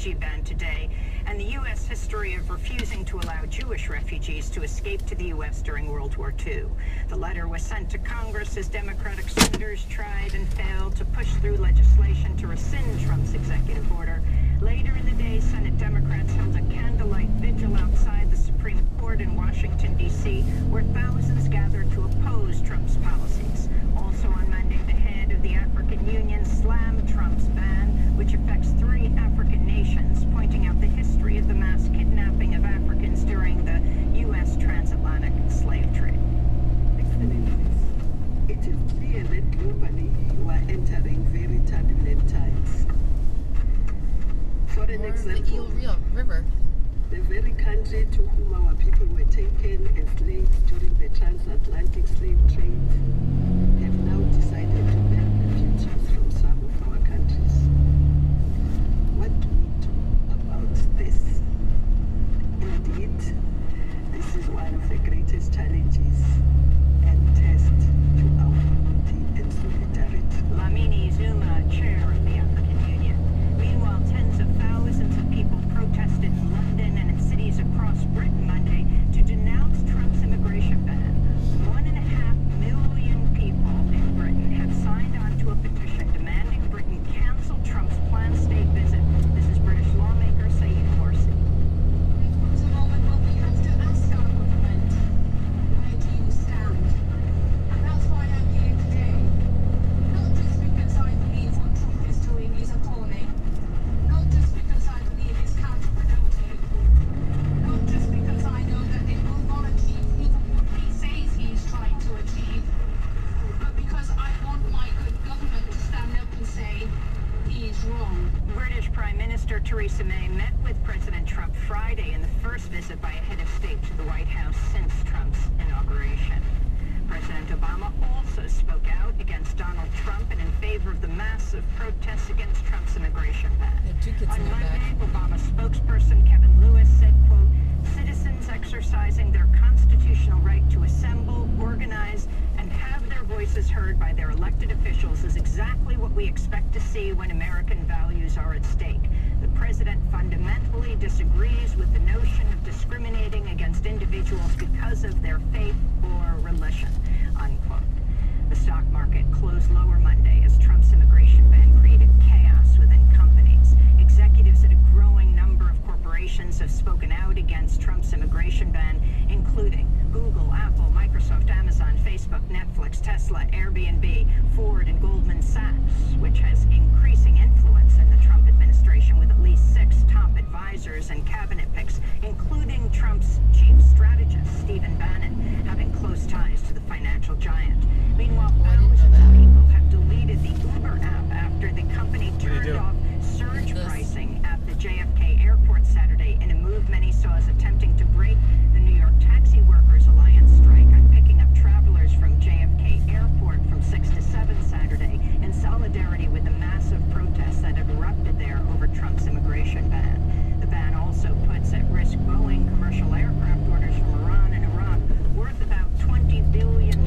ban today, and the U.S. history of refusing to allow Jewish refugees to escape to the U.S. during World War II. The letter was sent to Congress as Democratic senators tried and failed to push through legislation to rescind Trump's executive order. Later in the day, Senate Democrats held a candlelight vigil outside the Supreme Court in Washington, D.C., where thousands gathered to oppose Trump's policies. Also on Monday, the head of the African Union slammed Trump's ban, which affects 3 African nations, pointing out the history of the mass kidnapping of Africans during the U.S. transatlantic slave trade. Excellencies, it is clear that globally we are entering very turbulent times. For an example, the very country to whom our people were taken as slaves during the transatlantic slave trade have now decided to ban refugees from some of our countries. What do we do about this? Indeed, this is one of the greatest challenges and test to our unity and solidarity. Lamini Zuma, chair of the African Union. Meanwhile, tens of thousands of people protested in London and in cities across Britain Monday to denounce Trump's immigration ban. 1.5 million people in Britain have signed on to a petition demanding Britain cancel Trump's planned state visit. This is British lawmaker Saeed Morsi. There's a moment when we have to ask our government, where do you stand? And that's why I'm here today. Not just because I believe what Trump is doing is appalling. Not just because I believe it's counterproductive. Not just because I know that it will not achieve even what he says he is trying to achieve. But because I want my good government to stand up and say, he is wrong. British Prime Minister Theresa May met with President Trump Friday in the first visit by a head of state to the White House since Trump's inauguration. President Obama also spoke out against Donald Trump and in favor of the massive protests against Trump's immigration ban. On Monday, Obama's spokesperson Kevin Lewis said, quote, "Citizens exercising their constitutional right to assemble, organize, and have their voices heard by their elected officials is exactly what we expect to see when American values are at stake. The president fundamentally disagrees with the notion of discriminating against individuals because of their faith or religion," unquote. The stock market closed lower Monday as Trump's immigration ban created chaos within companies. Executives at a growing number of corporations have spoken out against Trump's immigration ban, including Google, Apple, Microsoft, Amazon, Facebook, Netflix, Tesla, Airbnb, Ford, and Goldman Sachs, which has increasing influence in the Trump administration with at least 6 top advisors and cabinet picks, including Trump's chief strategist, Stephen Bannon, having close ties to the financial giant. Meanwhile, thousands of people have deleted the Uber app after the company turned off surge pricing at the JFK airport Saturday in a move many saw as attempting to break the New York Taxi Workers Alliance strike on picking up travelers from JFK airport from 6 to 7 Saturday in solidarity with the massive protests that had erupted there over Trump's immigration ban. The ban also puts at risk Boeing commercial aircraft orders from Iran and Iraq worth about $20 billion.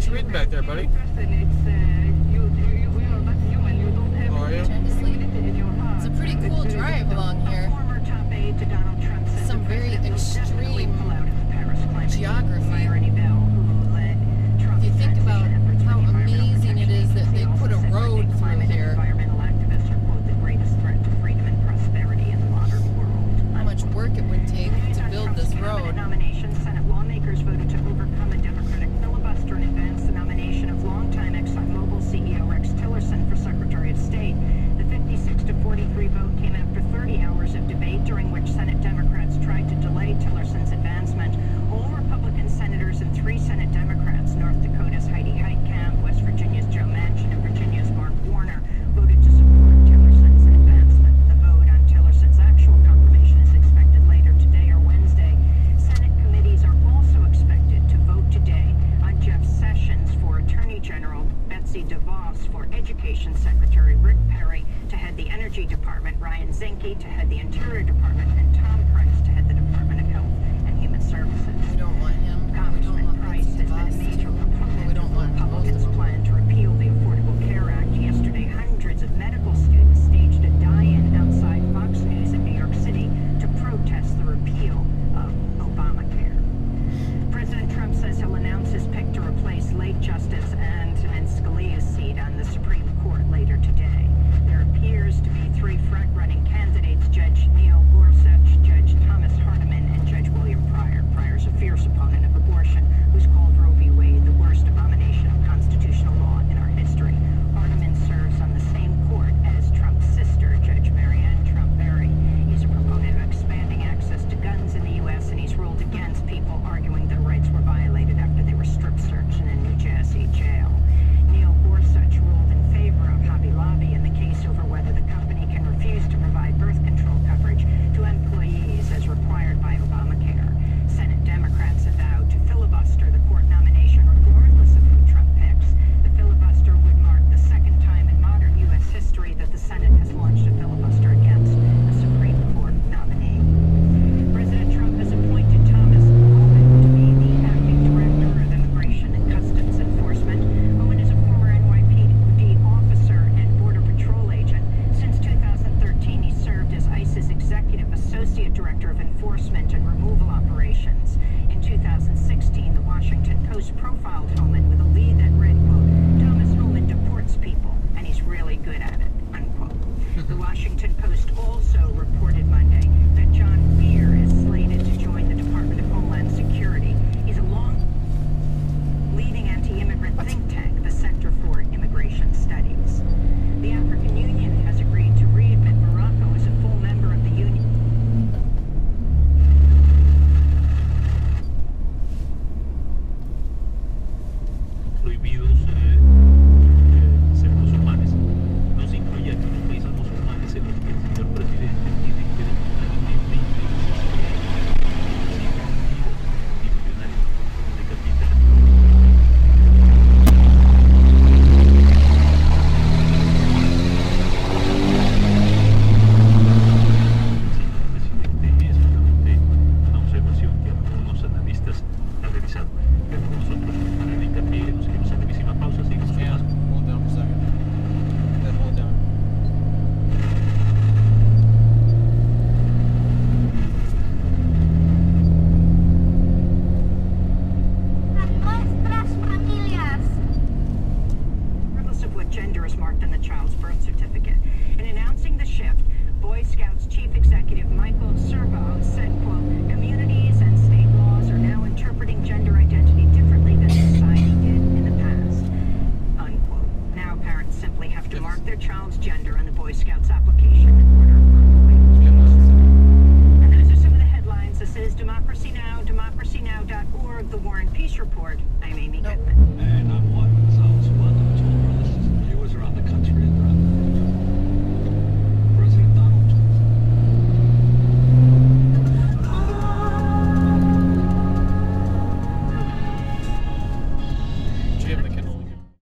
What you reading back there, buddy? How are you? Trying to sleep. It's a pretty cool drive along here. Some very extreme geography. If you think about how amazing it is that they put a road through here, how much work it would take to build this road. Senate lawmakers voted to overcome a Democratic filibuster and advance the nomination of longtime ExxonMobil CEO Rex Tillerson for Secretary of State. The 56-43 vote came after 30 hours of debate, during which Senate Democrats tried to delay Tillerson's advancement. All Republican senators and 3 Senate Democrats, North Dakota's Heidi Heitkamp, West Virginia's Joe Manchin, and Virginia's Mark Warner, voted to support Tillerson's advancement. The vote on Tillerson's actual confirmation is expected later today or Wednesday. Senate committees are also expected to vote today on Jeff Sessions for Attorney General, Betsy DeVos for Education Secretary, Rick Perry to head the Energy Department, Ryan Zinke to head the Interior Department, and Tom Price to head the Department of Health and Human Services. We don't want him. We don't Congressman want Price Betsy has been a DeVos major to